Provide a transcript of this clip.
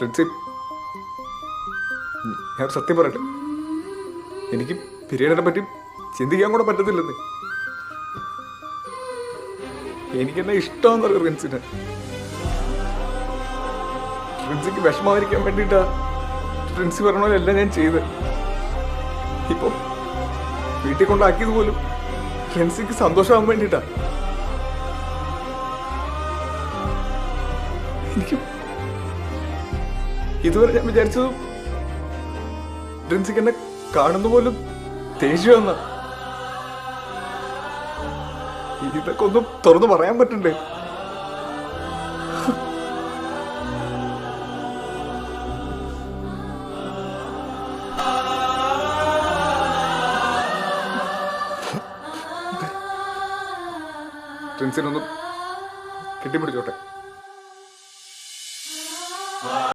റിൻസി, ഞാൻ സത്യം പറയട്ടെ, എനിക്ക് പിരീഡിനെ പറ്റി ചിന്തിക്കാൻ കൂടെ പറ്റത്തില്ലെന്ന്. എനിക്കെന്നെ ഇഷ്ടമെന്നറിയാം റിൻസിനെ. റിൻസിക്ക് വിഷമായിരിക്കാൻ വേണ്ടിയിട്ടാ റിൻസി പറഞ്ഞ പോലെ എല്ലാം ഞാൻ ചെയ്ത്. ഇപ്പൊ വീട്ടിൽ കൊണ്ടാക്കിയത് പോലും റിൻസിക്ക് സന്തോഷമാകാൻ വേണ്ടിയിട്ടാ. എനിക്ക് ഇതുവരെ ഞാൻ വിചാരിച്ചത് റിൻസിക്ക് എന്നെ കാണുന്ന പോലും ദേഷ്യം. ഇതൊക്കെ ഒന്നും തുറന്നു പറയാൻ പറ്റണ്ടേ? റിൻസിനൊന്നും കെട്ടിപ്പിടിച്ചോട്ടെ.